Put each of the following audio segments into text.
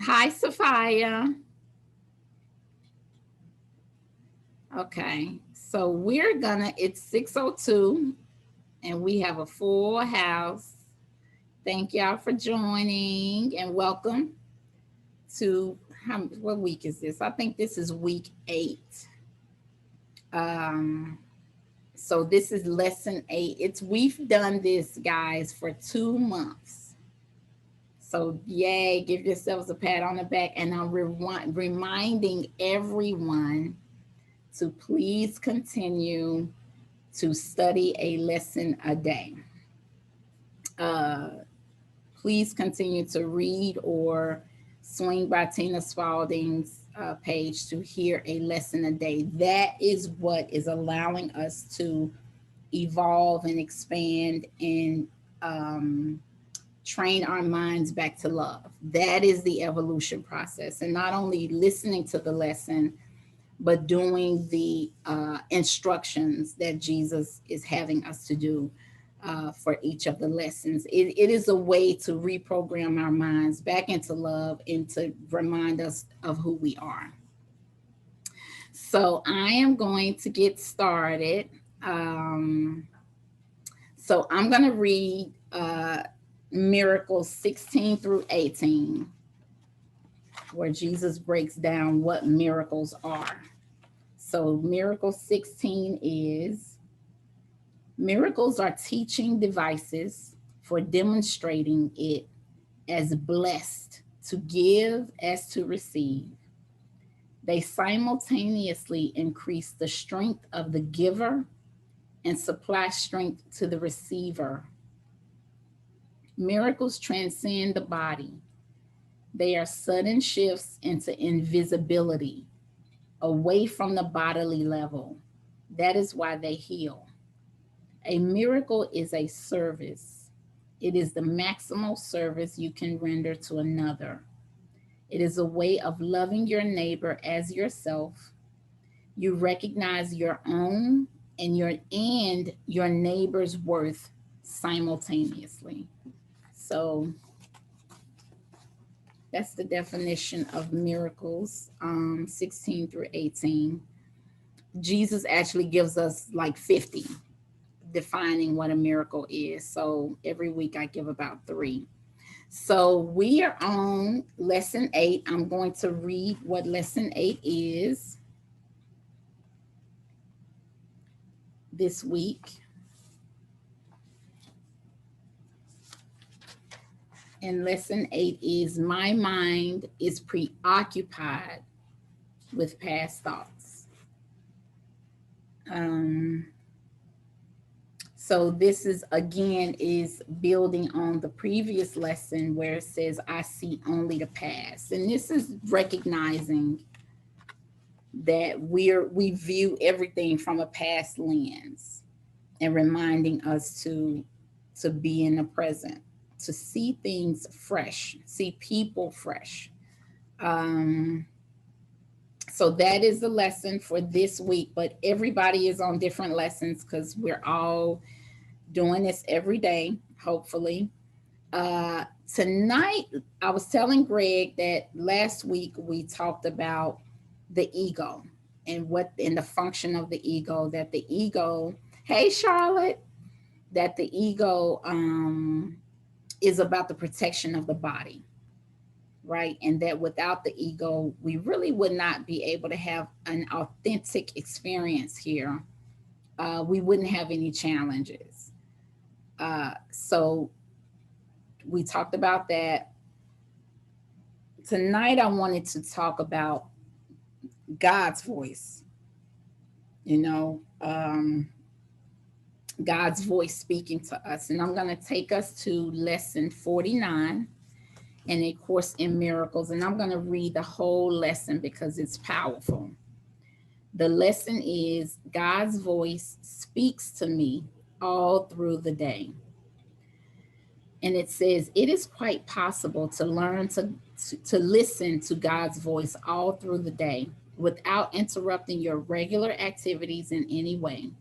Hi, Sophia. Okay, so it's 6:02 and we have a full house. Thank y'all for joining and welcome to, what week is this? I think this is week 8. Um, so this is lesson 8. We've done this, guys, for 2 months. So yay, give yourselves a pat on the back. And I'm reminding everyone to please continue to study a lesson a day. Uh, please continue to read or swing by Tina Spalding's page to hear a lesson a day. That is what is allowing us to evolve and expand and train our minds back to love. That is the evolution process. And not only listening to the lesson, but doing the instructions that Jesus is having us to do for each of the lessons. It is a way to reprogram our minds back into love and to remind us of who we are. So I am going to get started. Um, so I'm going to read Miracles 16 through 18, where Jesus breaks down what miracles are. So, Miracle 16 is: miracles are teaching devices for demonstrating it as blessed to give as to receive. They simultaneously increase the strength of the giver and supply strength to the receiver. Miracles transcend the body. They are sudden shifts into invisibility, away from the bodily level. That is why they heal. A miracle is a service. It is the maximal service you can render to another. It is a way of loving your neighbor as yourself. You recognize your own and your neighbor's worth simultaneously. So that's the definition of miracles, 16 through 18. Jesus actually gives us like 50 defining what a miracle is. So every week I give about 3. So we are on lesson 8. I'm going to read what lesson 8 is this week. And lesson 8 is: my mind is preoccupied with past thoughts. Um, So this is again is building on the previous lesson where it says I see only the past. And this is recognizing that we view everything from a past lens and reminding us to be in the present, to see things fresh, see people fresh. Um so that is the lesson for this week, but everybody is on different lessons because we're all doing this every day, hopefully. Tonight, I was telling Greg that last week we talked about the ego and what in the function of the ego, that the ego, hey Charlotte, that the ego is about the protection of the body, right? And that without the ego, we really would not be able to have an authentic experience here. We wouldn't have any challenges. So we talked about that. Tonight, I wanted to talk about God's voice, you know, God's voice speaking to us. And I'm going to take us to lesson 49 in A Course in Miracles. And I'm going to read the whole lesson because it's powerful. The lesson is: God's voice speaks to me all through the day. And it says, it is quite possible to learn to listen to God's voice all through the day without interrupting your regular activities in any way.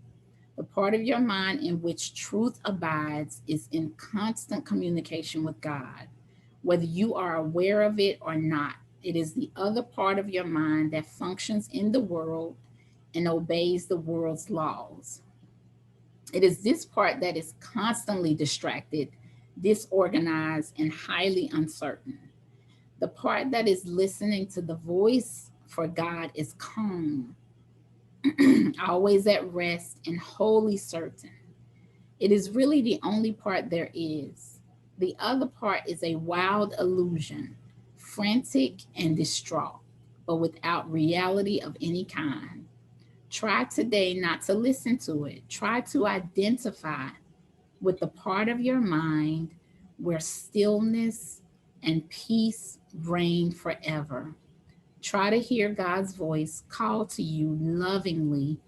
The part of your mind in which truth abides is in constant communication with God. whether you are aware of it or not. It is the other part of your mind that functions in the world and obeys the world's laws. It is this part that is constantly distracted, disorganized, and highly uncertain. The part that is listening to the voice for God is calm, always at rest, and wholly certain. It is really the only part there is. The other part is a wild illusion, frantic and distraught, but without reality of any kind. Try today not to listen to it. Try to identify with the part of your mind where stillness and peace reign forever. Try to hear God's voice call to you lovingly,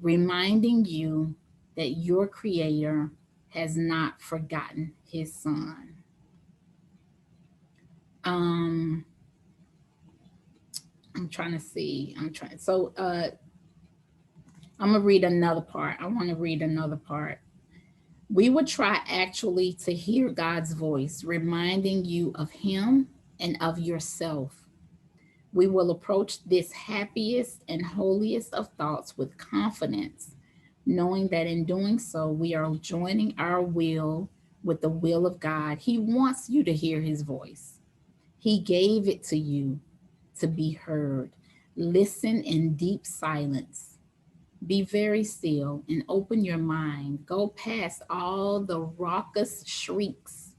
reminding you that your Creator has not forgotten His Son. I'm trying to see. I'm gonna read another part. I want to read another part. We would try actually to hear God's voice, reminding you of Him and of yourself. We will approach this happiest and holiest of thoughts with confidence, knowing that in doing so, we are joining our will with the will of God. He wants you to hear His voice. He gave it to you to be heard. Listen in deep silence. Be very still and open your mind. Go past all the raucous shrieks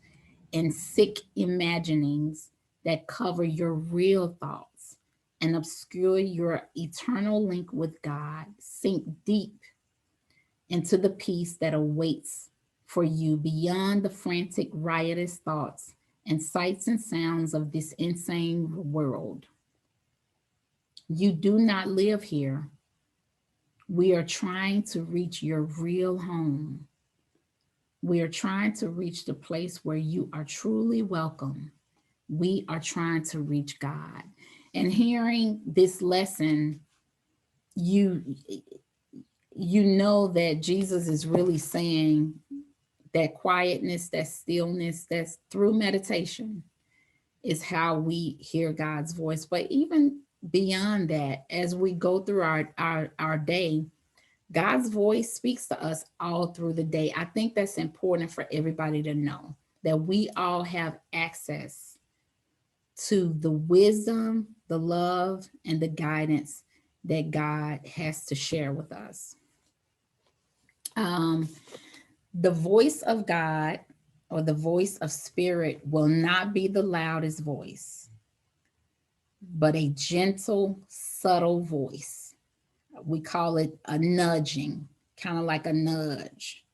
and sick imaginings that cover your real thoughts and obscure your eternal link with God. Sink deep into the peace that awaits for you beyond the frantic, riotous thoughts and sights and sounds of this insane world. You do not live here. We are trying to reach your real home. We are trying to reach the place where you are truly welcome. We are trying to reach God. And hearing this lesson, you know that Jesus is really saying that quietness, that stillness, that's through meditation is how we hear God's voice. But even beyond that, as we go through our day, God's voice speaks to us all through the day. I think that's important for everybody to know that we all have access to the wisdom, the love, and the guidance that God has to share with us. The voice of God or the voice of spirit will not be the loudest voice, but a gentle, subtle voice. We call it a nudging, kind of like a nudge.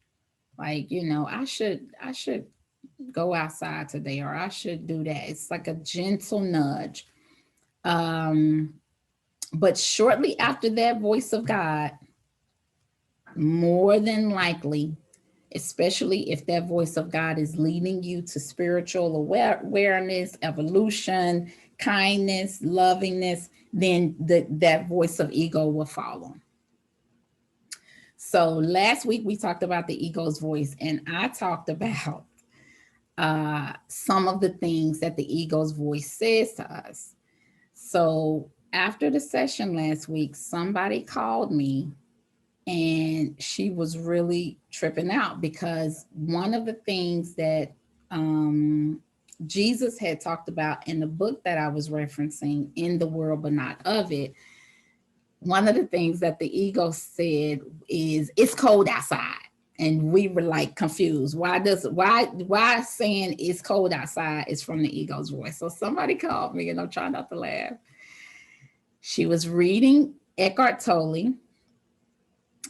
Like, I should go outside today, or I should do that. It's like a gentle nudge. But shortly after that voice of God, more than likely, especially if that voice of God is leading you to spiritual awareness, evolution, kindness, lovingness, then that voice of ego will follow. So last week we talked about the ego's voice, and I talked about some of the things that the ego's voice says to us. So after the session last week, somebody called me and she was really tripping out because one of the things that Jesus had talked about in the book that I was referencing, In the World But Not of It, one of the things that the ego said is, it's cold outside. And we were like confused. Why saying it's cold outside is from the ego's voice? So somebody called me, and I'm trying not to laugh. She was reading Eckhart Tolle,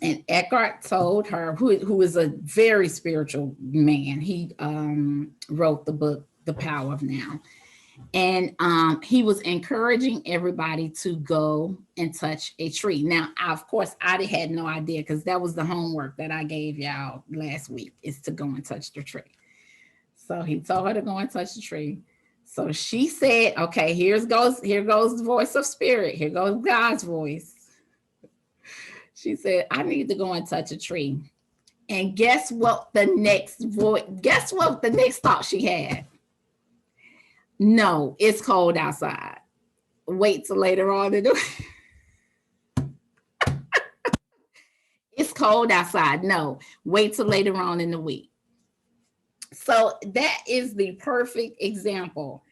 and Eckhart told her, who is a very spiritual man. He wrote the book, The Power of Now. And he was encouraging everybody to go and touch a tree. Now, of course, I had no idea, because that was the homework that I gave y'all last week, is to go and touch the tree. So he told her to go and touch the tree. So she said, okay, here goes the voice of spirit. Here goes God's voice. She said, I need to go and touch a tree. And guess what the next thought she had? No, it's cold outside. Wait till later on to do. It's cold outside. No, wait till later on in the week. So that is the perfect example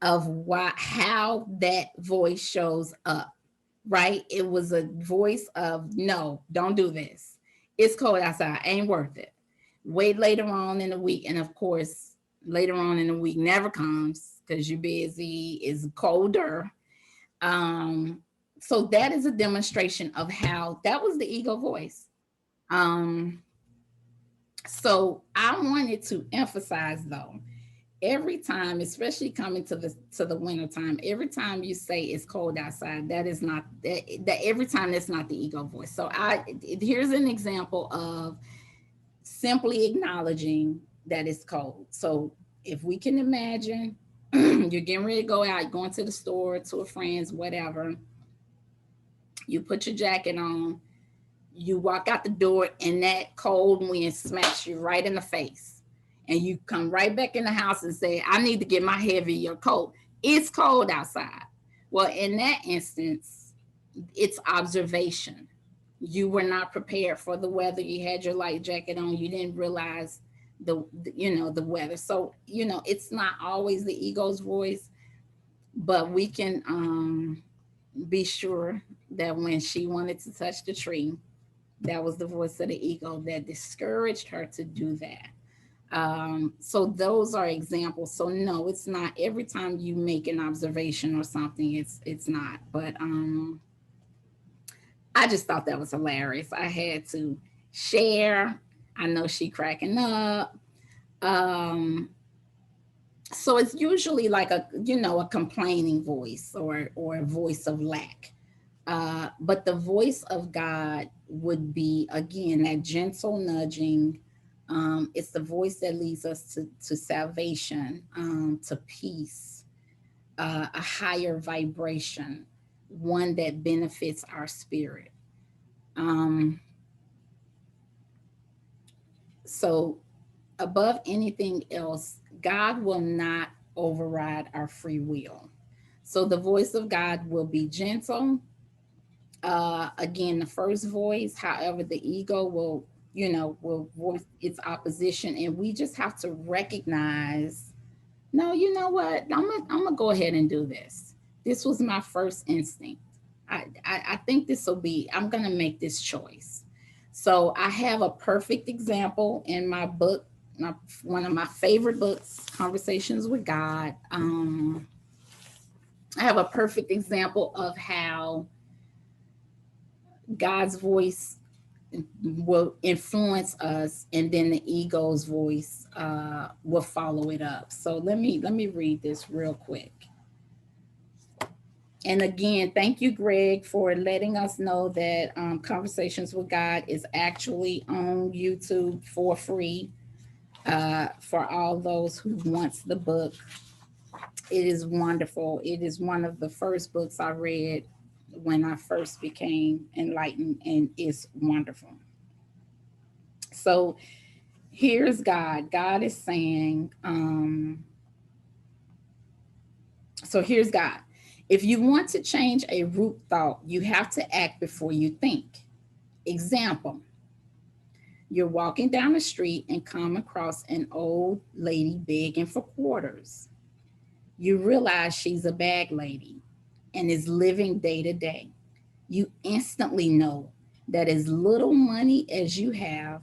of how that voice shows up, right? It was a voice of no, don't do this. It's cold outside, ain't worth it. Wait later on in the week. And of course, later on in the week never comes because you're busy, it's colder. Um, so that is a demonstration of how that was the ego voice. Um, so I wanted to emphasize though, every time, especially coming to the winter time, every time you say it's cold outside, that is not that every time that's not the ego voice. So here's an example of simply acknowledging that it's cold. So if we can imagine you're getting ready to go out, going to the store, to a friend's, whatever, you put your jacket on, you walk out the door, and that cold wind smacks you right in the face. And you come right back in the house and say, I need to get my heavier coat. It's cold outside. Well, in that instance, it's observation. You were not prepared for the weather. You had your light jacket on. You didn't realize the weather. So, it's not always the ego's voice, but we can be sure that when she wanted to touch the tree, that was the voice of the ego that discouraged her to do that. So those are examples. So no, it's not every time you make an observation or something, it's not. But I just thought that was hilarious. I had to share. I know she cracking up. Um, so it's usually like a complaining voice or a voice of lack. But the voice of God would be, again, that gentle nudging. It's the voice that leads us to salvation, to peace, a higher vibration, one that benefits our spirit. Um, so, above anything else, God will not override our free will. So, the voice of God will be gentle. Again, the first voice, however, the ego will voice its opposition, and we just have to recognize, no, you know what, I'm gonna go ahead and do this. This was my first instinct. I think this will be, I'm gonna make this choice. So I have a perfect example in my book, one of my favorite books, Conversations with God. I have a perfect example of how God's voice will influence us, and then the ego's voice will follow it up. So let me read this real quick. And again, thank you, Greg, for letting us know that Conversations with God is actually on YouTube for free for all those who wants the book. It is wonderful. It is one of the first books I read when I first became enlightened, and it's wonderful. So here's God. God is saying, so here's God. If you want to change a root thought, you have to act before you think. Example, you're walking down the street and come across an old lady begging for quarters. You realize she's a bag lady and is living day to day. You instantly know that as little money as you have,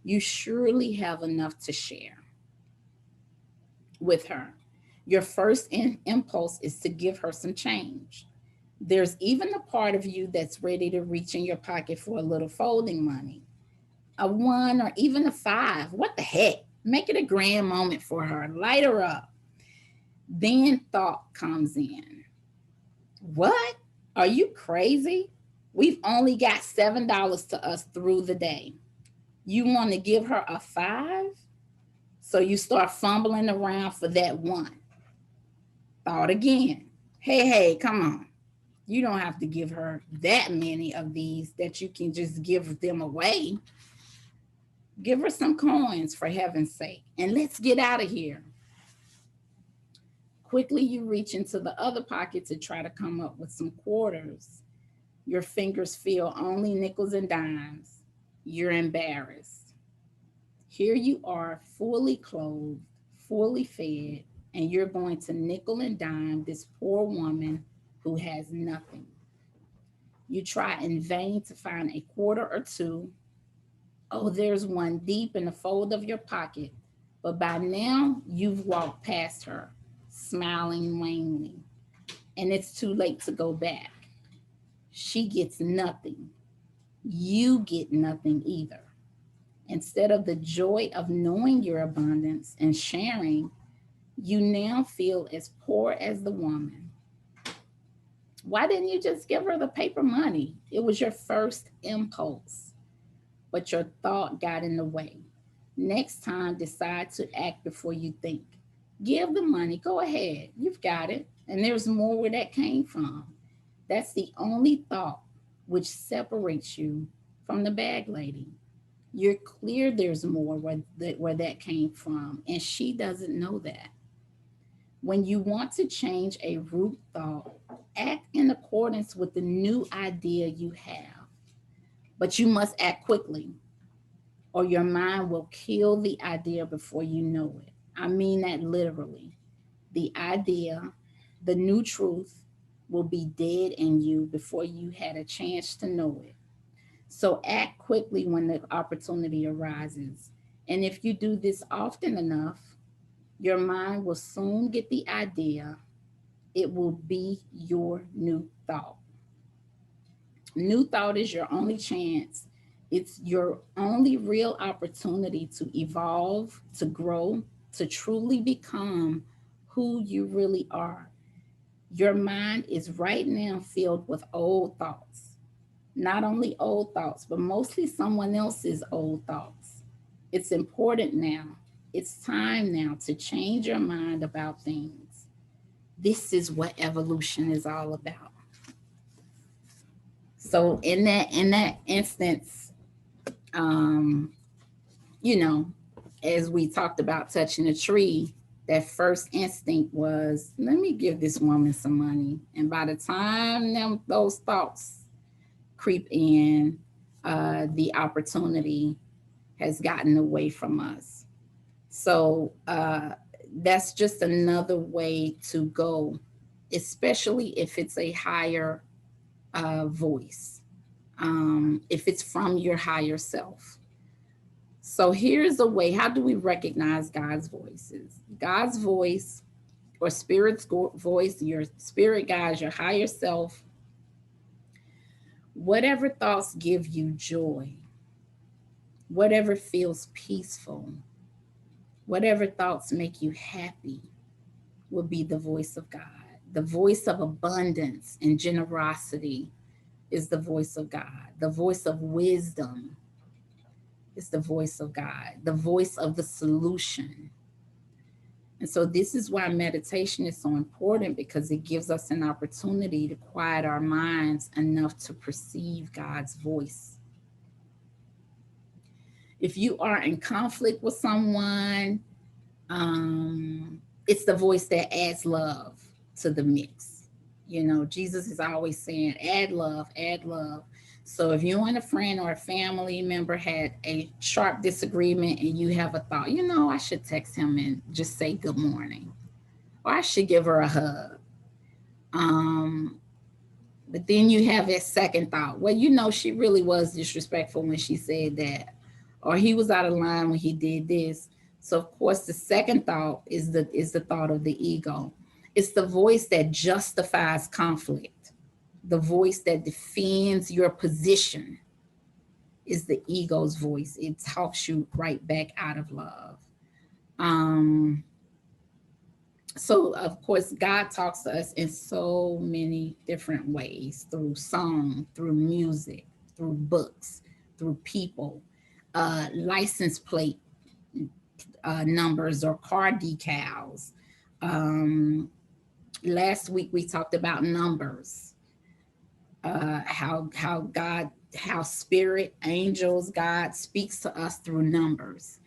you surely have enough to share with her. Your first impulse is to give her some change. There's even a part of you that's ready to reach in your pocket for a little folding money, a one or even a five. What the heck? Make it a grand moment for her. Light her up. Then thought comes in. What? Are you crazy? We've only got $7 to us through the day. You want to give her a five? So you start fumbling around for that one. Thought again. Hey, come on. You don't have to give her that many of these that you can just give them away. Give her some coins, for heaven's sake, and let's get out of here. Quickly, you reach into the other pocket to try to come up with some quarters. Your fingers feel only nickels and dimes. You're embarrassed. Here you are, fully clothed, fully fed, and you're going to nickel and dime this poor woman who has nothing. You try in vain to find a quarter or two. Oh, there's one deep in the fold of your pocket. But by now, you've walked past her, smiling wanly, and it's too late to go back. She gets nothing. You get nothing either. Instead of the joy of knowing your abundance and sharing, you now feel as poor as the woman. Why didn't you just give her the paper money? It was your first impulse, but your thought got in the way. Next time, decide to act before you think. Give the money, go ahead, you've got it. And there's more where that came from. That's the only thought which separates you from the bag lady. You're clear there's more where that came from, and she doesn't know that. When you want to change a root thought, act in accordance with the new idea you have, but you must act quickly, or your mind will kill the idea before you know it. I mean that literally. The idea, the new truth, will be dead in you before you had a chance to know it. So act quickly when the opportunity arises. And if you do this often enough, your mind will soon get the idea. It will be your new thought. New thought is your only chance. It's your only real opportunity to evolve, to grow, to truly become who you really are. Your mind is right now filled with old thoughts. Not only old thoughts, but mostly someone else's old thoughts. It's important now. It's time now to change your mind about things. This is what evolution is all about. So in that instance, um, you know, as we talked about touching a tree, that first instinct was, let me give this woman some money. And by the time those thoughts creep in, the opportunity has gotten away from us. So that's just another way to go, especially if it's a higher voice, if it's from your higher self. So here's a way. How do we recognize God's voices? God's voice or spirit's voice, your spirit guides your higher self. Whatever thoughts give you joy, whatever feels peaceful, whatever thoughts make you happy will be the voice of God. The voice of abundance and generosity is the voice of God. The voice of wisdom is the voice of God. The voice of the solution. And so this is why meditation is so important, because it gives us an opportunity to quiet our minds enough to perceive God's voice. If you are in conflict with someone, it's the voice that adds love to the mix. You know, Jesus is always saying, add love, add love. So if you and a friend or a family member had a sharp disagreement and you have a thought, I should text him and just say good morning, or I should give her a hug. But then you have that second thought, well, she really was disrespectful when she said that, or he was out of line when he did this. So of course, the second thought is the thought of the ego. It's the voice that justifies conflict. The voice that defends your position is the ego's voice. It talks you right back out of love. So of course, God talks to us in so many different ways, through song, through music, through books, through people, license plate numbers or car decals. Last week we talked about numbers, how spirit, angels, God speaks to us through numbers.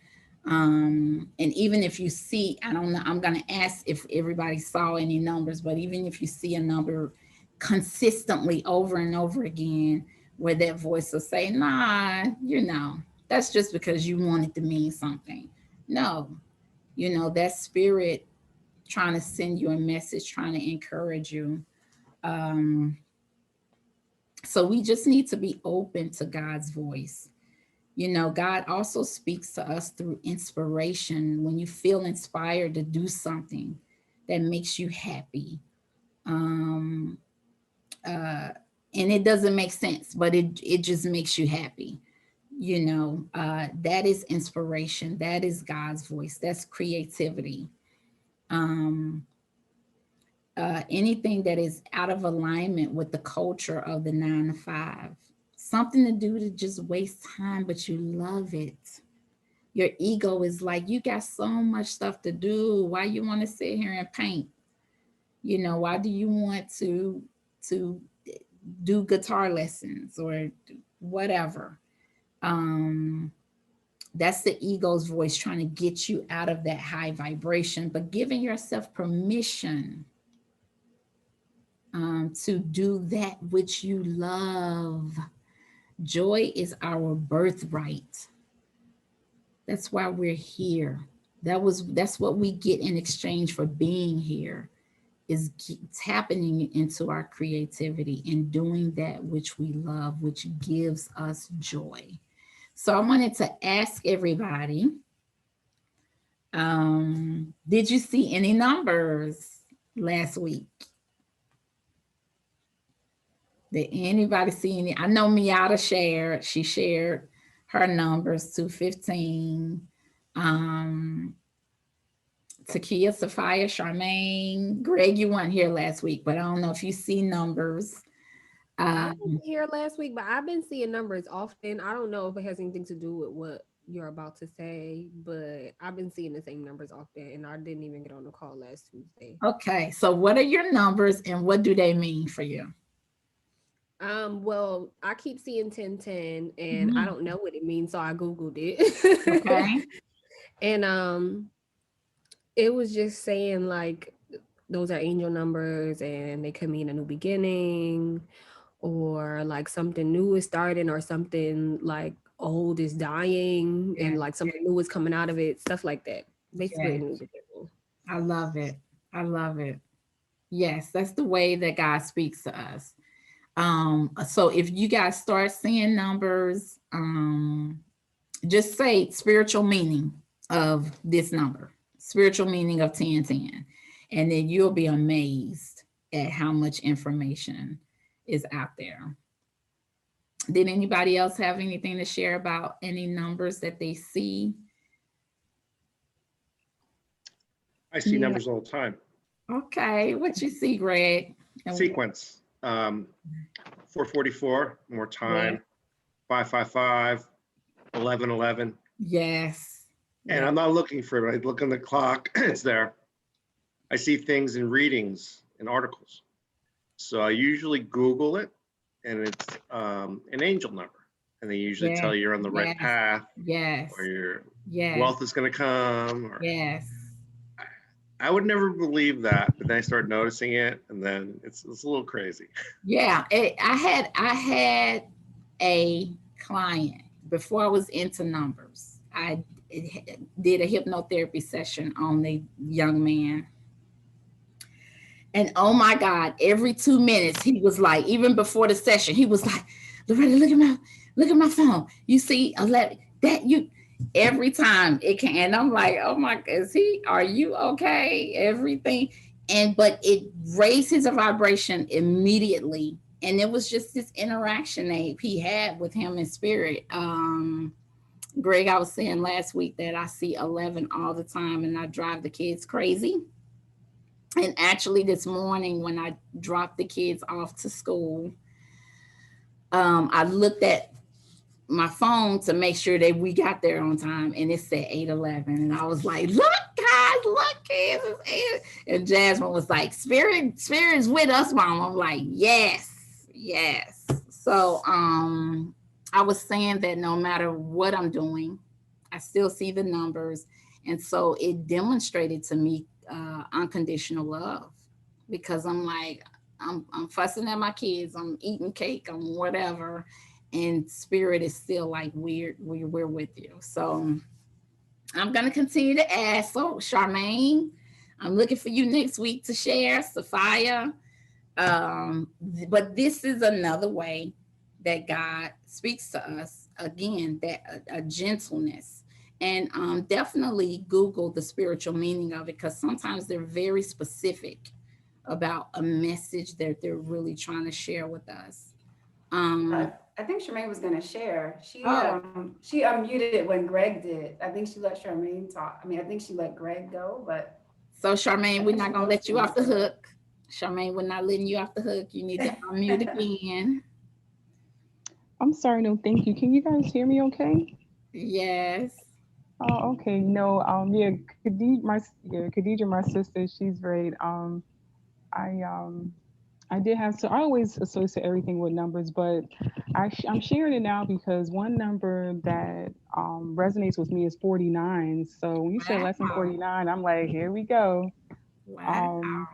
And even if you see, I don't know, I'm going to ask if everybody saw any numbers, but even if you see a number consistently over and over again, where that voice will say, nah, that's just because you want it to mean something. No, that spirit trying to send you a message, trying to encourage you. Um, so we just need to be open to God's voice. God also speaks to us through inspiration. When you feel inspired to do something that makes you happy, um, uh, and it doesn't make sense, but it just makes you happy. That is inspiration. That is God's voice. That's creativity. Um, Anything that is out of alignment with the culture of the 9 to 5, something to do to just waste time, but you love it. Your ego is like, you got so much stuff to do. Why you want to sit here and paint? Why do you want to do guitar lessons or whatever? That's the ego's voice trying to get you out of that high vibration, but giving yourself permission to do that which you love. Joy is our birthright. That's why we're here. That's what we get in exchange for being here, is tapping into our creativity and doing that which we love, which gives us joy. So I wanted to ask everybody, did you see any numbers last week? Did anybody see any? I know Miata shared. She shared her numbers, 215. Takia, Sophia, Charmaine, Greg, you weren't here last week, but I don't know if you see numbers. I wasn't here last week, but I've been seeing numbers often. I don't know if it has anything to do with what you're about to say, but I've been seeing the same numbers often, and I didn't even get on the call last Tuesday. Okay, so what are your numbers and what do they mean for you? Well, I keep seeing 1010 and I Mhm. don't know what it means, so I Googled it. Okay. And it was just saying like those are angel numbers and they could mean a new beginning or like something new is starting or something like old is dying Yeah, and like something new is coming out of it, stuff like that. Basically a yeah. new beginning. I love it. I love it. Yes, that's the way that God speaks to us. So if you guys start seeing numbers, just say spiritual meaning of this number, spiritual meaning of 1010, and then you'll be amazed at how much information is out there. Did anybody else have anything to share about any numbers that they see? I see Yeah. numbers all the time. Okay, what you see, Greg? And Sequence, 444, more yeah, time, 555, 1111. yes, And yeah, I'm not looking for it. I look on the clock, it's there. I see things in readings and articles. So I usually Google it, and it's an angel number. And they usually yeah, tell you you're on the right yes, path, or yes, your yes, wealth is going to come. Or yes. I would never believe that, but then I started noticing it, and then it's a little crazy. Yeah, I had a client before I was into numbers. I did a hypnotherapy session on the young man, and oh my God, every 2 minutes he was like, even before the session, he was like, Loretta, look at my phone. You see, that you. Every time it can, and I'm like, oh my, are you okay? Everything, but it raised his vibration immediately, and it was just this interaction that he had with him in spirit. Greg, I was saying last week that I see 11 all the time, and I drive the kids crazy. And actually, this morning when I dropped the kids off to school, I looked at my phone to make sure that we got there on time, and it said 8:11, and I was like, look guys, look kids, it's 8. And Jasmine was like, spirit's with us, mom. I'm like, yes. So I was saying that no matter what I'm doing, I still see the numbers. And so it demonstrated to me unconditional love, because I'm like, I'm fussing at my kids, I'm eating cake, I'm whatever. And spirit is still like, we're with you. So I'm going to continue to ask. So, Charmaine, I'm looking for you next week to share. Sophia, but this is another way that God speaks to us. Again, that a gentleness, and definitely Google the spiritual meaning of it, because sometimes they're very specific about a message that they're really trying to share with us. I think Charmaine was going to share. Oh, She unmuted when Greg did. I think she let Charmaine talk. I mean, I think she let Greg go, but so I Charmaine, we're think not she gonna was let you going off to the say. hook. Charmaine, we're not letting you off the hook. You need to unmute again. I'm sorry, no, thank you. Can you guys hear me okay? Yes. Oh, okay. No, yeah, Khadija, my sister, she's great. I I did have to. I always associate everything with numbers, but I'm sharing it now because one number that resonates with me is 49. So when you said lesson Wow. 49, I'm like, here we go. Wow. Um,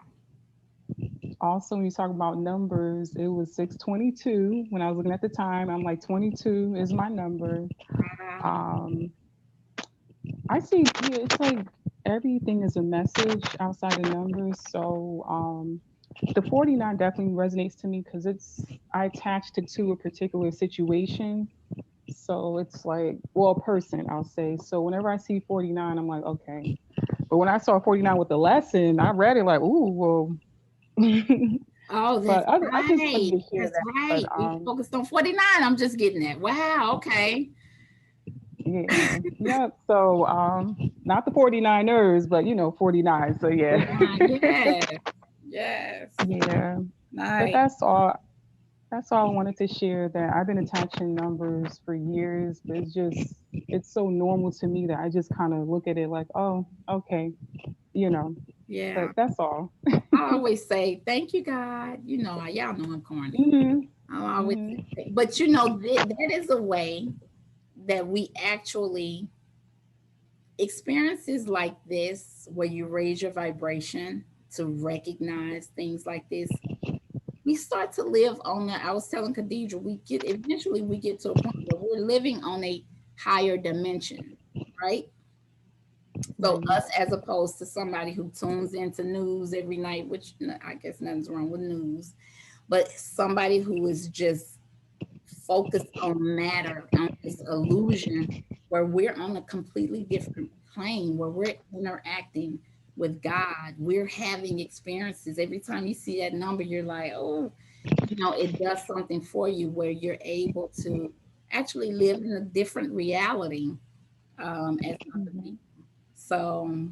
Also, when you talk about numbers, it was 622. When I was looking at the time, I'm like, 22 is my number. Wow. Um, I see, yeah, it's like everything is a message outside of numbers. So the 49 definitely resonates to me because I attached it to a particular situation. So it's like, well, a person, I'll say. So whenever I see 49, I'm like, okay. But when I saw 49 with the lesson, I read it like, ooh, well. Oh, that's But I just right. wanted to share That's that. But right. We focused on 49. I'm just getting that. Wow. Okay. yeah, yeah. So not the 49ers, but 49. So yeah. 49. Yes. Yes. Yeah. But Nice. that's all I wanted to share, that I've been attaching numbers for years, but it's so normal to me that I just kind of look at it like, oh, okay, you know. Yeah. But that's all. I always say, thank you, God. Y'all know I'm corny. Mhm. I always Mhm. say, but that is a way that we actually experiences like this, where you raise your vibration to recognize things like this. We start to live on I was telling Khadijah, we get to a point where we're living on a higher dimension, right? So Right. us, as opposed to somebody who tunes into news every night, which I guess nothing's wrong with news, but somebody who is just focused on matter, on this illusion, where we're on a completely different plane, where we're interacting with God. We're having experiences. Every time you see that number, you're like, oh, it does something for you, where you're able to actually live in a different reality as other Mhm. people. So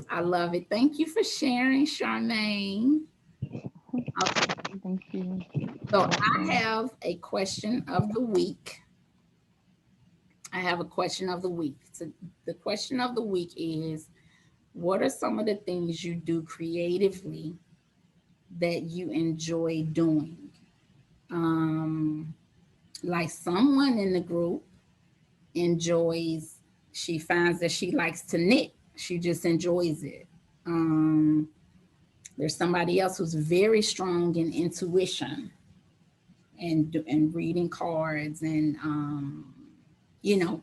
I love it. Thank you for sharing, Charmaine. Okay. Thank you. So I Welcome. have a question of the week. I have a question of the week. So the question of the week is, what are some of the things you do creatively that you enjoy doing? Um, like someone in the group enjoys, she finds that she likes to knit. She just enjoys it. Um, there's somebody else who's very strong in intuition and reading cards, and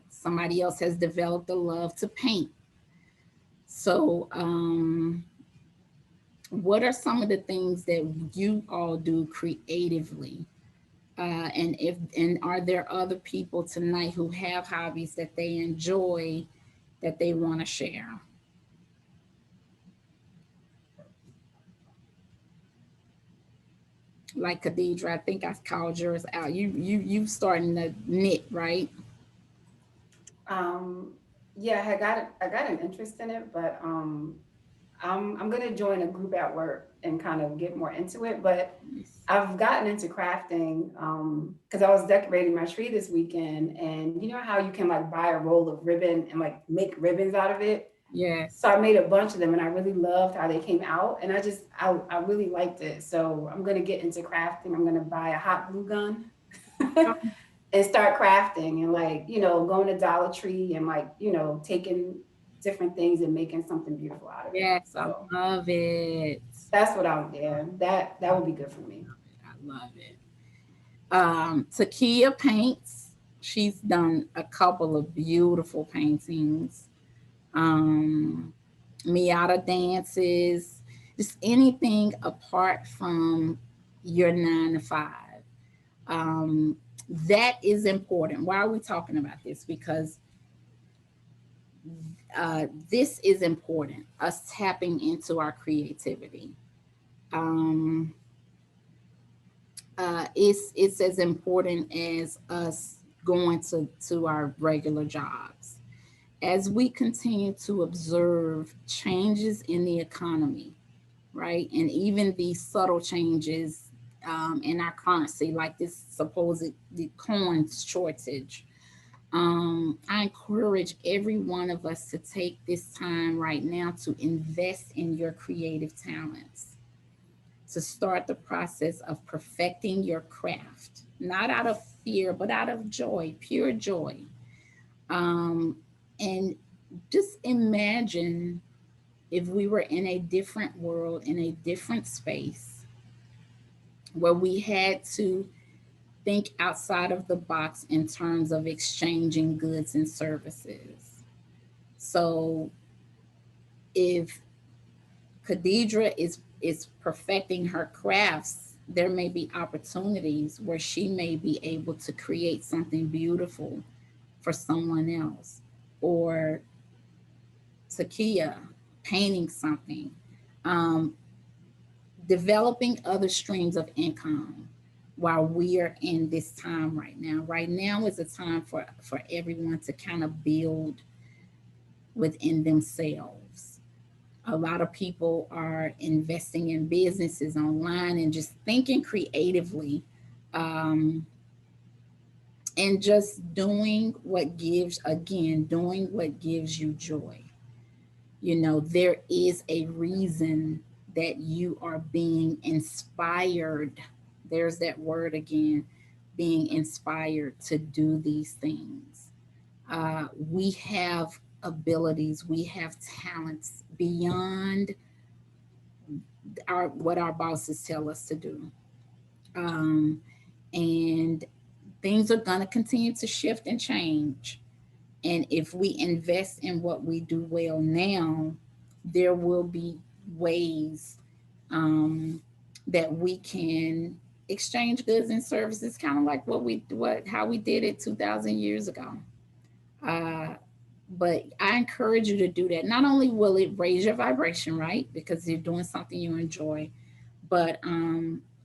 somebody else has developed a love to paint. So what are some of the things that you all do creatively, and are there other people tonight who have hobbies that they enjoy that they want to share? Like Khadidra, I think I called yours out. You starting to knit, right? Um, yeah, I got an interest in it, but I'm gonna join a group at work and kind of get more into it. But Yes. I've gotten into crafting because I was decorating my tree this weekend, and you know how you can like buy a roll of ribbon and like make ribbons out of it. So Yes. I made a bunch of them, and I really loved how they came out, and I really liked it. So I'm gonna get into crafting. I'm gonna buy a hot glue gun and start crafting and like, going to Dollar Tree and like, taking different things and making something beautiful out of it. Yes, I So love it. that's what I'm there. That would be good for me. I love it. Takia paints. She's done a couple of beautiful paintings. Um, Miata dances, just anything apart from your 9 to 5. Um, that is important. Why are we talking about this? Because this is important, us tapping into our creativity. Um, it's as important as us going to our regular jobs. As we continue to observe changes in the economy, right, and even these subtle changes in our currency, like this supposed the coin shortage, I encourage every one of us to take this time right now to invest in your creative talents, to start the process of perfecting your craft, not out of fear, but out of joy, pure joy. Um, and just imagine if we were in a different world, in a different space, where we had to think outside of the box in terms of exchanging goods and services. So if Khadidra is perfecting her crafts, there may be opportunities where she may be able to create something beautiful for someone else, or Takia painting something, um, developing other streams of income while we are in this time right now. Right now is a time for everyone to kind of build within themselves. A lot of people are investing in businesses online and just thinking creatively, um, and just doing what gives, again, doing what gives you joy. There is a reason that you are being inspired. There's that word again, being inspired to do these things. We have abilities, we have talents beyond what our bosses tell us to do. Um, and things are going to continue to shift and change. And if we invest in what we do well now, there will be ways um, that we can exchange goods and services, kind of like how we did it 2,000 years ago. Uh, but I encourage you to do that. Not only will it raise your vibration, right? Because you're doing something you enjoy, but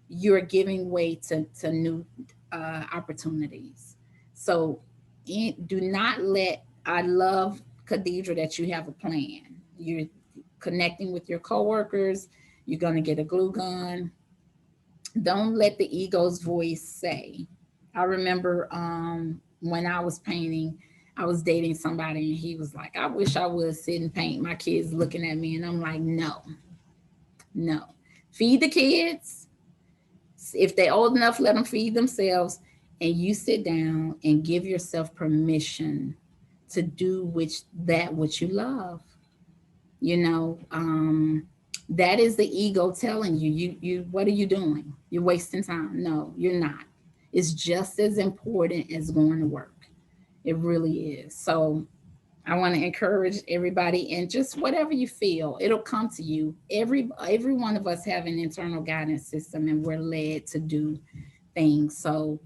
you're giving way to new opportunities. So do not let, I love, Khadidra, that you have a plan. You're connecting with your coworkers. You're going to get a glue gun. Don't let the ego's voice say. I remember when I was painting, I was dating somebody and he was like, I wish I would sit and paint. My kids looking at me, and I'm like, no, no. Feed the kids. If they're old enough, let them feed themselves. And you sit down and give yourself permission to do which you love. You know, that is the ego telling you, what are you doing? You're wasting time. No, you're not. It's just as important as going to work. It really is. So I want to encourage everybody, and just whatever you feel, it'll come to you. Every one of us have an internal guidance system, and we're led to do things. So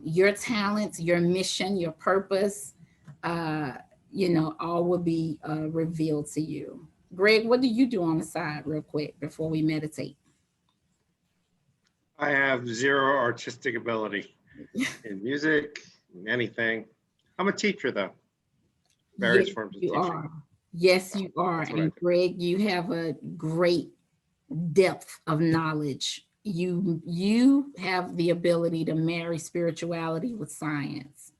your talents, your mission, your purpose, uh, all will be revealed to you. Greg, what do you do on the side, real quick, before we meditate? I have zero artistic ability in music, in anything. I'm a teacher, though. Various Yes, forms of you teaching. are. Yes, you are. That's what I And do. Greg, you have a great depth of knowledge. You have the ability to marry spirituality with science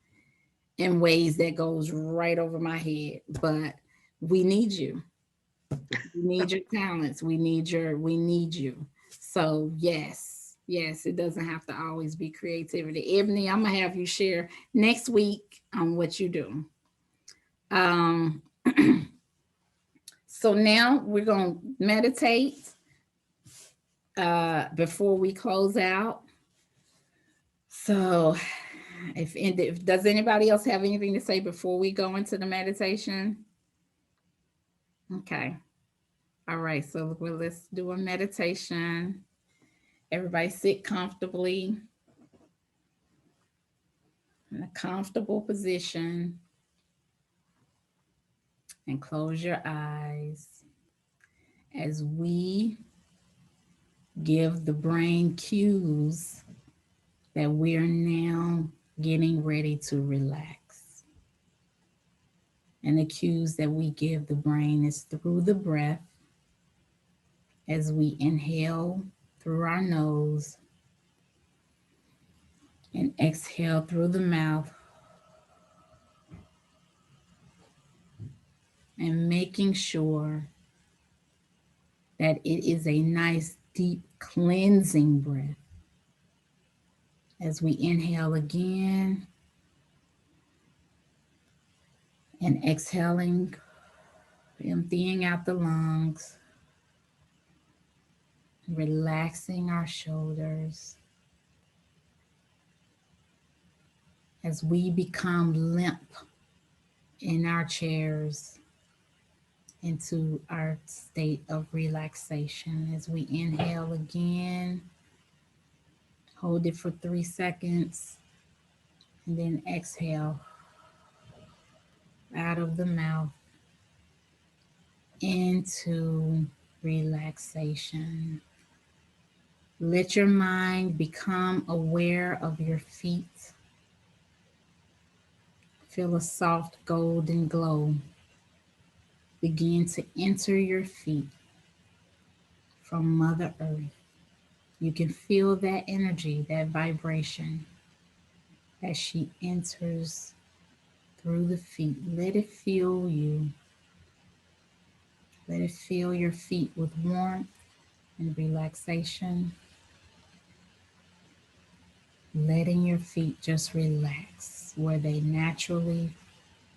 in ways that goes right over my head. But we need you. We need your talents. We need you. So yes. Yes, it doesn't have to always be creativity. Ebony, I'm gonna have you share next week on what you do. Um, so now we're gonna meditate before we close out. So, if does anybody else have anything to say before we go into the meditation? Okay. All right. So let's do a meditation. Everybody sit comfortably in a comfortable position and close your eyes as we give the brain cues that we are now getting ready to relax. And the cues that we give the brain is through the breath as we inhale through our nose and exhale through the mouth, and making sure that it is a nice, deep, cleansing breath. As we inhale again and exhaling, emptying out the lungs, relaxing our shoulders. As we become limp in our chairs into our state of relaxation. As we inhale again, hold it for 3 seconds, and then exhale out of the mouth into relaxation. Let your mind become aware of your feet. Feel a soft golden glow begin to enter your feet from Mother Earth. You can feel that energy, that vibration as she enters through the feet. Let it feel you. Let it fill your feet with warmth and relaxation. Letting your feet just relax where they naturally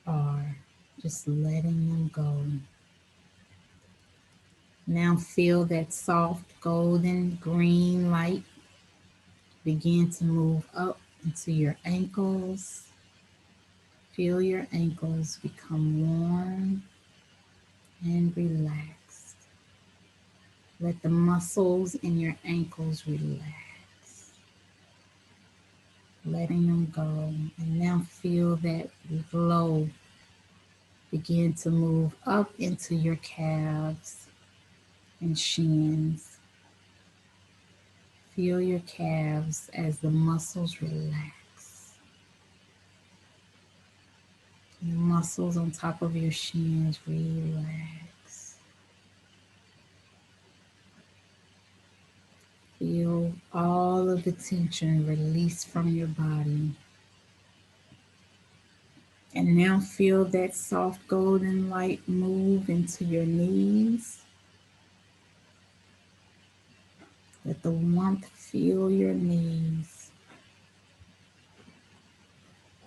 are. Just letting them go. Now feel that soft golden green light begin to move up into your ankles. Feel your ankles become warm and relaxed. Let the muscles in your ankles relax, letting them go. And now feel that glow begin to move up into your calves and shins. Feel your calves as the muscles relax. The muscles on top of your shins relax. Feel all of the tension release from your body. And now feel that soft golden light move into your knees. Let the warmth fill your knees.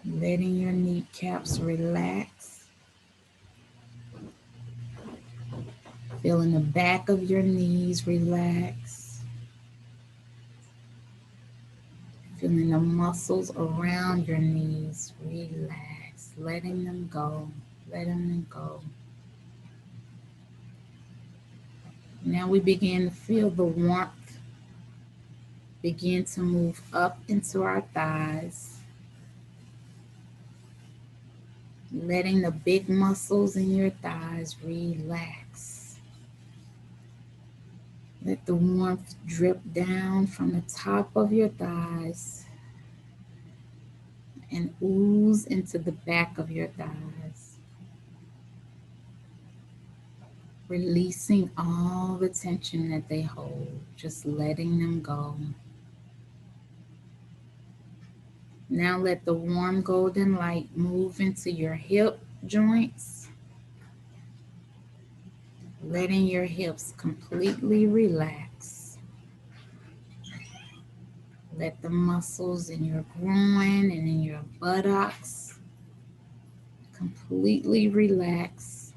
Letting your kneecaps relax. Feeling the back of your knees relax. Feeling the muscles around your knees relax. Letting them go. Letting them go. Now we begin to feel the warmth begin to move up into our thighs. Letting the big muscles in your thighs relax. Let the warmth drip down from the top of your thighs and ooze into the back of your thighs. Releasing all the tension that they hold, just letting them go. Now let the warm golden light move into your hip joints, letting your hips completely relax. Let the muscles in your groin and in your buttocks completely relax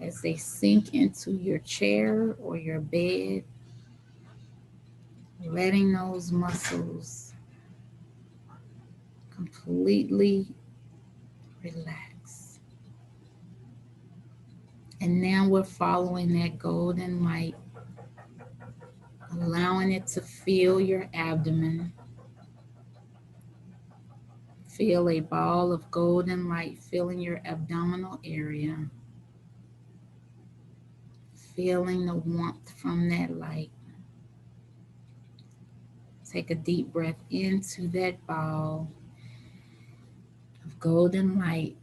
as they sink into your chair or your bed, letting those muscles completely relax. And now we're following that golden light, allowing it to fill your abdomen. Feel a ball of golden light filling your abdominal area. Feeling the warmth from that light. Take a deep breath into that ball of golden light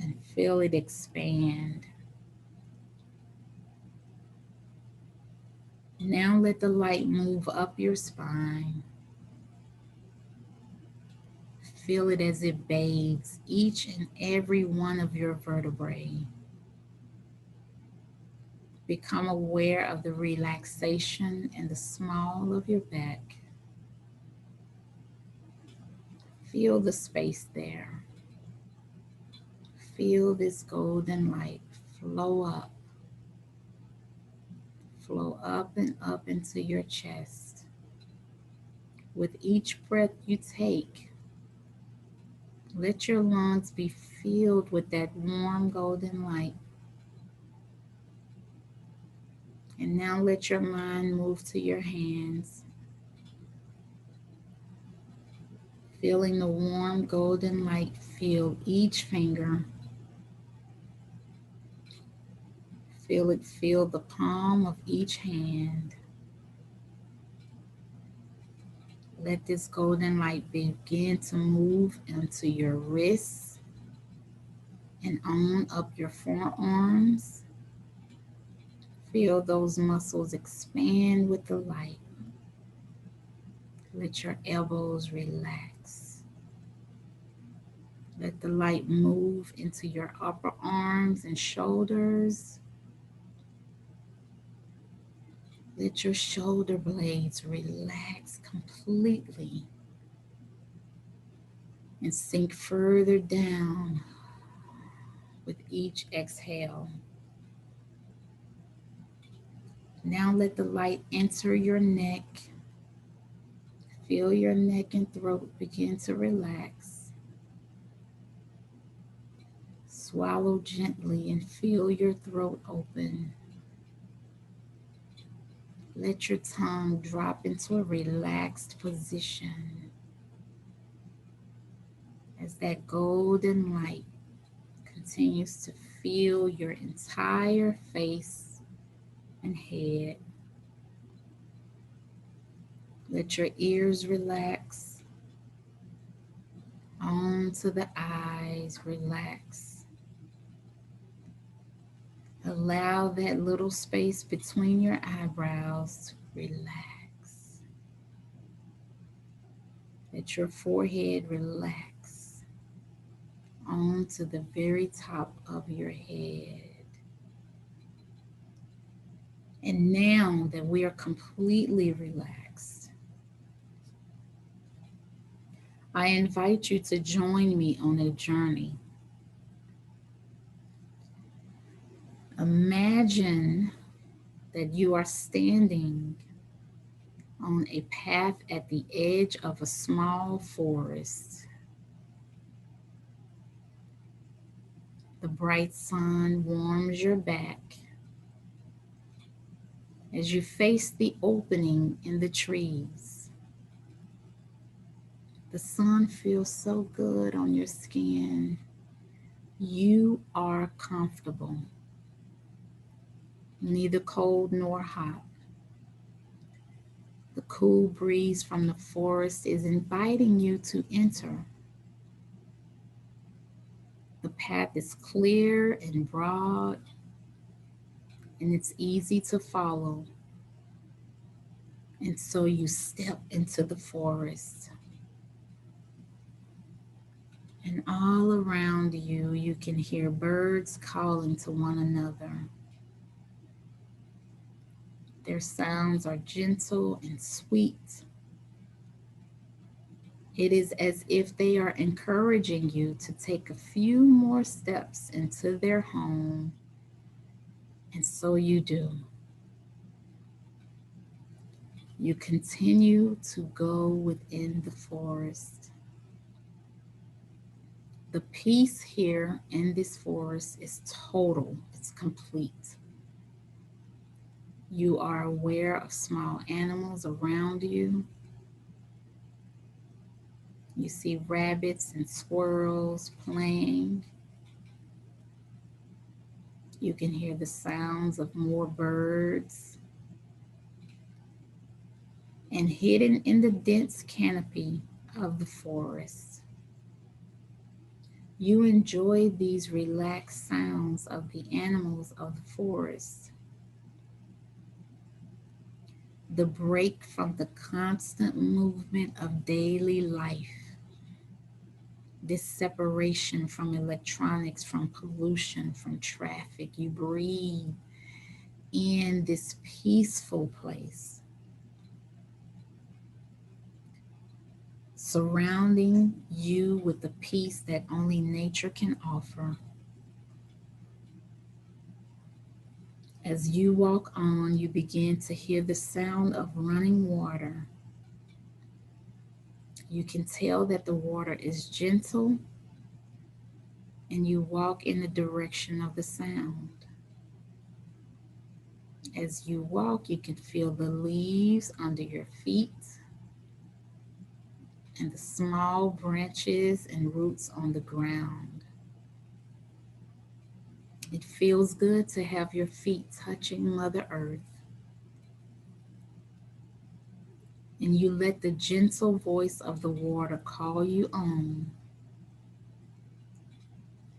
and feel it expand. Now let the light move up your spine. Feel it as it bathes each and every one of your vertebrae. Become aware of the relaxation in the small of your back. Feel the space there. Feel this golden light flow up and up into your chest. With each breath you take, let your lungs be filled with that warm golden light. And now let your mind move to your hands, feeling the warm golden light fill each finger. Feel it fill the palm of each hand. Let this golden light begin to move into your wrists and on up your forearms. Feel those muscles expand with the light. Let your elbows relax. Let the light move into your upper arms and shoulders. Let your shoulder blades relax completely and sink further down with each exhale. Now let the light enter your neck. Feel your neck and throat begin to relax. Swallow gently and feel your throat open. Let your tongue drop into a relaxed position as that golden light continues to fill your entire face and head. Let your ears relax. On to the eyes, relax. Allow that little space between your eyebrows to relax. Let your forehead relax. On to the very top of your head. And now that we are completely relaxed, I invite you to join me on a journey. Imagine that you are standing on a path at the edge of a small forest. The bright sun warms your back as you face the opening in the trees. The sun feels so good on your skin. You are comfortable, neither cold nor hot. The cool breeze from the forest is inviting you to enter. The path is clear and broad, and it's easy to follow. And so you step into the forest. And all around you, you can hear birds calling to one another. Their sounds are gentle and sweet. It is as if they are encouraging you to take a few more steps into their home, and so you do. You continue to go within the forest. The peace here in this forest is total, it's complete. You are aware of small animals around you. You see rabbits and squirrels playing. You can hear the sounds of more birds. And hidden in the dense canopy of the forest, you enjoy these relaxed sounds of the animals of the forest. The break from the constant movement of daily life, this separation from electronics, from pollution, from traffic. You breathe in this peaceful place, surrounding you with the peace that only nature can offer. As you walk on, you begin to hear the sound of running water. You can tell that the water is gentle, and you walk in the direction of the sound. As you walk, you can feel the leaves under your feet and the small branches and roots on the ground. It feels good to have your feet touching Mother Earth. And you let the gentle voice of the water call you on.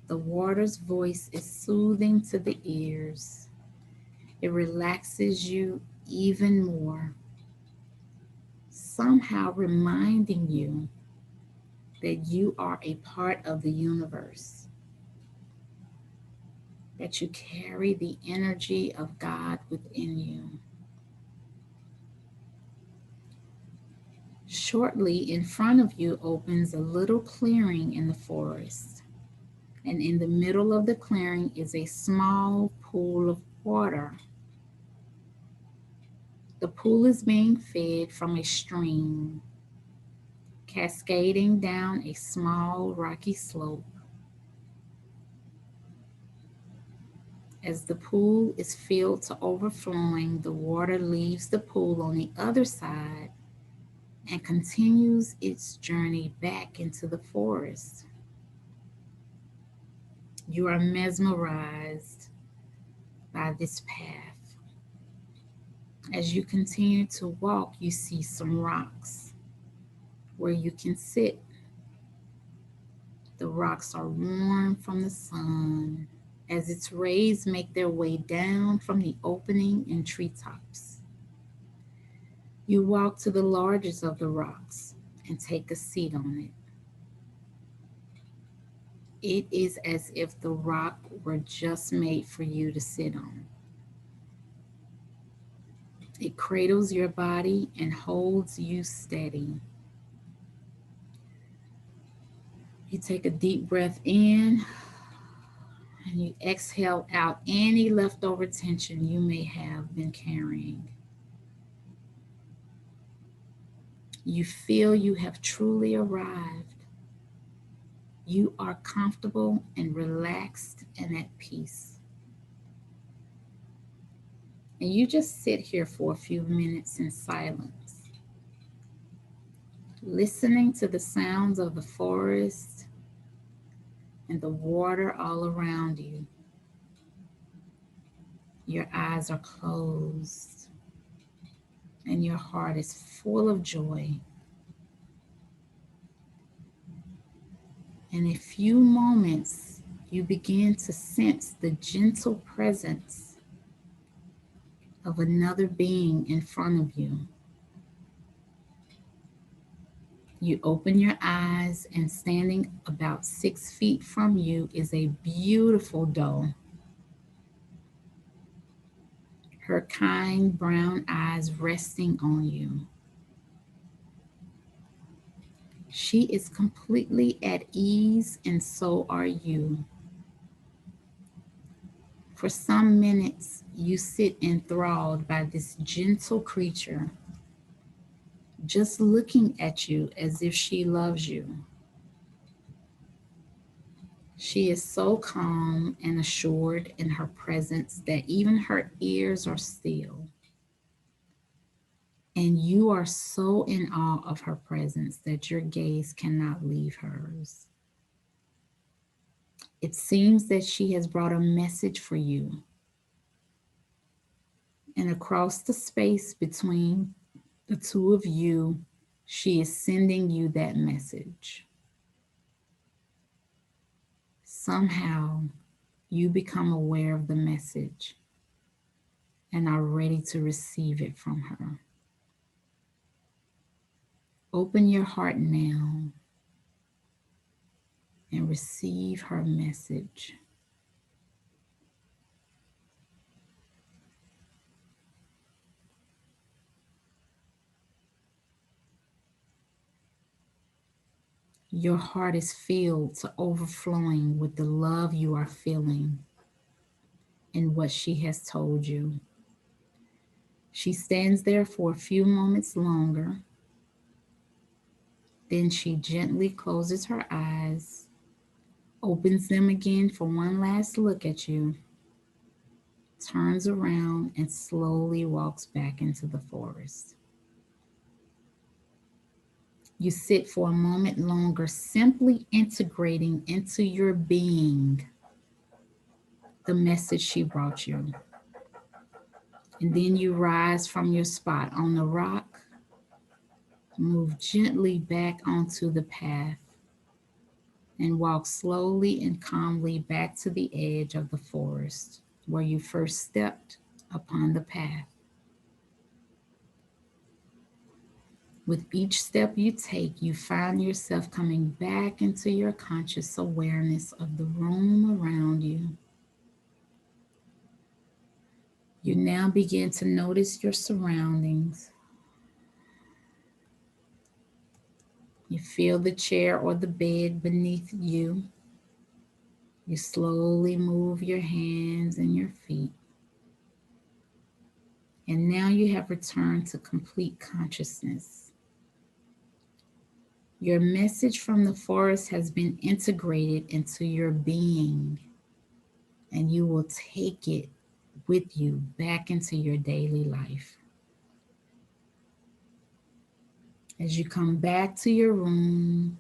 The water's voice is soothing to the ears. It relaxes you even more, somehow reminding you that you are a part of the universe, that you carry the energy of God within you. Shortly in front of you opens a little clearing in the forest, and in the middle of the clearing is a small pool of water. The pool is being fed from a stream, cascading down a small rocky slope. As the pool is filled to overflowing, the water leaves the pool on the other side and continues its journey back into the forest. You are mesmerized by this path. As you continue to walk, you see some rocks where you can sit. The rocks are warm from the sun as its rays make their way down from the opening in treetops. You walk to the largest of the rocks and take a seat on it. It is as if the rock were just made for you to sit on. It cradles your body and holds you steady. You take a deep breath in and you exhale out any leftover tension you may have been carrying. You feel you have truly arrived. You are comfortable and relaxed and at peace. And you just sit here for a few minutes in silence, listening to the sounds of the forest and the water all around you. Your eyes are closed and your heart is full of joy. In a few moments, you begin to sense the gentle presence of another being in front of you. You open your eyes, and standing about 6 feet from you is a beautiful doe. her kind brown eyes resting on you. She is completely at ease, and so are you. For some minutes, you sit enthralled by this gentle creature, just looking at you as if she loves you. She is so calm and assured in her presence that even her ears are still. And you are so in awe of her presence that your gaze cannot leave hers. It seems that she has brought a message for you. And across the space between the two of you, she is sending you that message. Somehow, you become aware of the message and are ready to receive it from her. Open your heart now and receive her message. Your heart is filled to overflowing with the love you are feeling and what she has told you. She stands there for a few moments longer. Then she gently closes her eyes, opens them again for one last look at you, turns around, and slowly walks back into the forest. You sit for a moment longer, simply integrating into your being the message she brought you. And then you rise from your spot on the rock, move gently back onto the path, and walk slowly and calmly back to the edge of the forest where you first stepped upon the path. With each step you take, you find yourself coming back into your conscious awareness of the room around you. You now begin to notice your surroundings. You feel the chair or the bed beneath you. You slowly move your hands and your feet. And now you have returned to complete consciousness. Your message from the forest has been integrated into your being, and you will take it with you back into your daily life. As you come back to your room,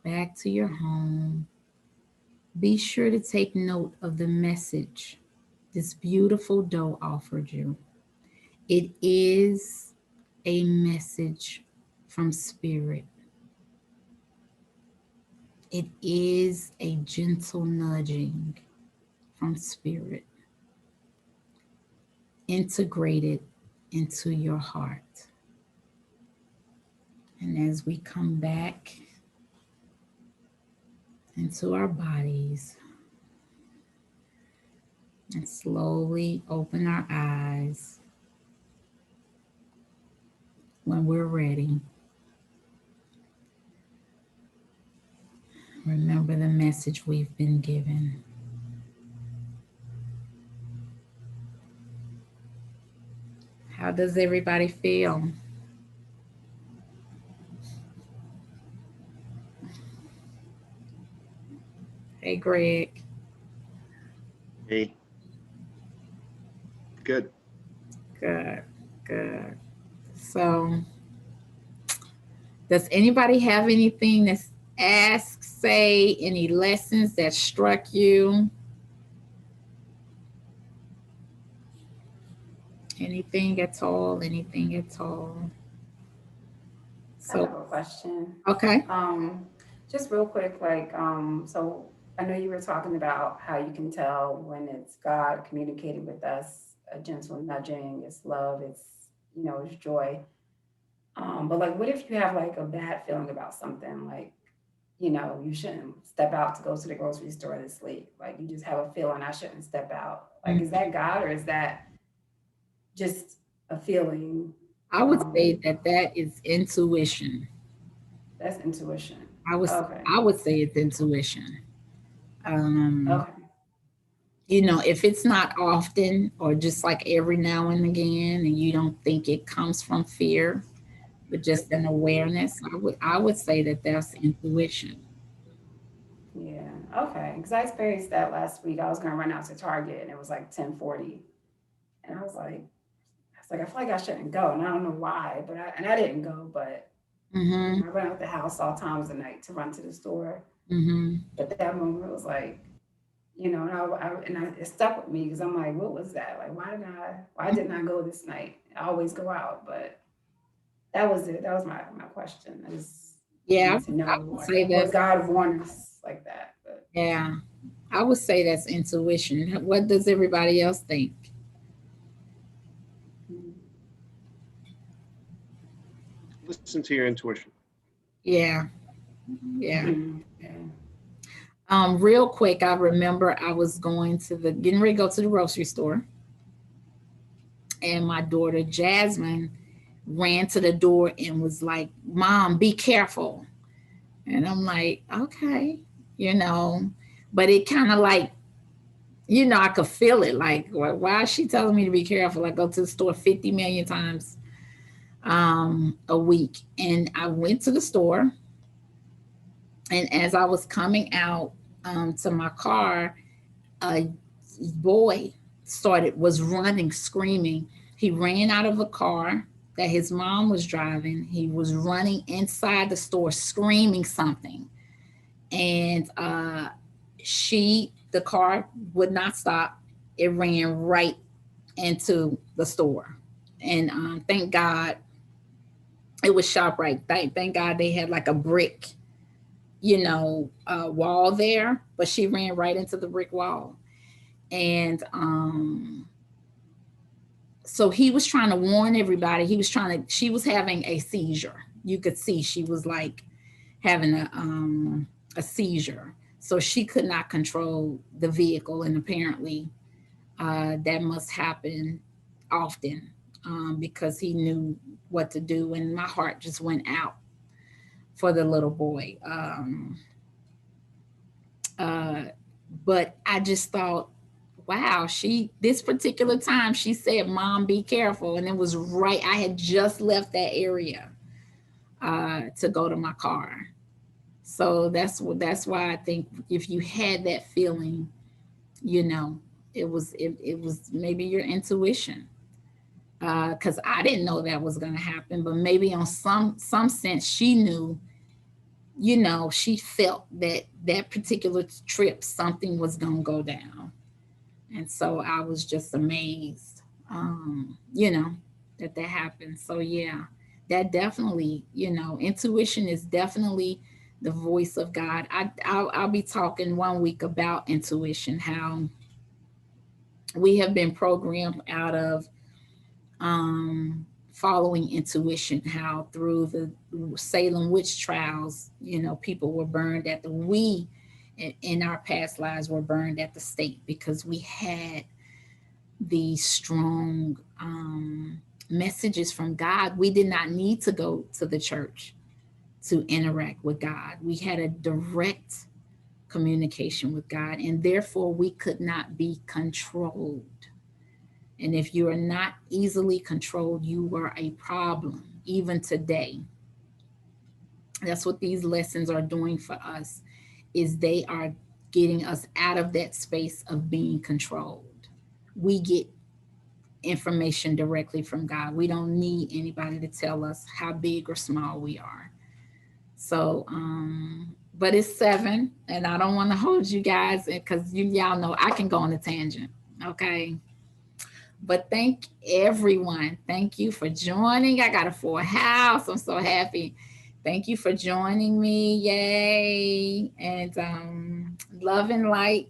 back to your home, be sure to take note of the message this beautiful doe offered you. It is a message from spirit. It is a gentle nudging from spirit, integrated into your heart. And as we come back into our bodies and slowly open our eyes when we're ready, remember the message we've been given. How does everybody feel? Hey, Greg. Hey. Good. Good, good. So, does anybody have anything to ask, say, any lessons that struck you? Anything at all? Anything at all? I have So, a question. okay. Just real quick, like, so I know you were talking about how you can tell when it's God communicating with us, a gentle nudging, it's love, it's, it's joy. But like, what if you have like a bad feeling about something, like, you shouldn't step out to go to the grocery store to sleep. Like you just have a feeling I shouldn't step out. Like, is that God or is that just a feeling? I would say that is intuition. That's intuition. I Okay. would say it's intuition. Okay. You know, if it's not often or just like every now and again, and you don't think it comes from fear, but just an awareness, I would say that that's intuition. Yeah. Okay. Because I experienced that last week. I was going to run out to Target and it was like 10:40, and I feel like I shouldn't go, and I don't know why, but I didn't go, but Mm-hmm. I ran out the house all times of the night to run to the store. Mm-hmm. But that moment was like, it stuck with me because I'm like, what was that? Like, why didn't I go this night? I always go out, but that was it. That was my question. I just Yeah, need to know, I would like, say what that. God warned us like that. But Yeah, I would say that's intuition. What does everybody else think? mm, Listen to your intuition. Yeah, yeah. yeah. Real quick, I remember I was getting ready to go to the grocery store, and my daughter Jasmine ran to the door and was like, "Mom, be careful." And I'm like, "Okay," you know, but it kind of like, I could feel it. Like, why is she telling me to be careful? I go to the store 50 million times a week, and I went to the store, and as I was coming out to my car, a boy was running, screaming. He ran out of a car that his mom was driving. He was running inside the store screaming something, and the car would not stop. It ran right into the store, and thank God it was ShopRite. Thank God they had like a brick, wall there, but she ran right into the brick wall. And so he was trying to warn everybody. She was having a seizure. You could see she was like having a seizure. So she could not control the vehicle. And apparently that must happen often because he knew what to do. And my heart just went out for the little boy. Uh, but I just thought, wow, this particular time she said, "Mom, be careful." And it was right. I had just left that area to go to my car. So that's why I think if you had that feeling, you know, it was maybe your intuition. Because I didn't know that was gonna happen, but maybe on some sense she knew, she felt that particular trip something was gonna go down. And so I was just amazed, that happened. So yeah, that definitely, intuition is definitely the voice of God. I'll be talking one week about intuition, how we have been programmed out of following intuition, how through the Salem witch trials, people were burned in our past lives were burned at the stake because we had these strong messages from God. We did not need to go to the church to interact with God. We had a direct communication with God, and therefore we could not be controlled. And if you are not easily controlled, you are a problem, even today. That's what these lessons are doing for us, is they are getting us out of that space of being controlled. We get information directly from God. We don't need anybody to tell us how big or small we are. So, but it's 7, and I don't want to hold you guys because y'all know I can go on a tangent. Okay. But thank everyone. Thank you for joining. I got a full house. I'm so happy. Thank you for joining me. Yay. And love and light.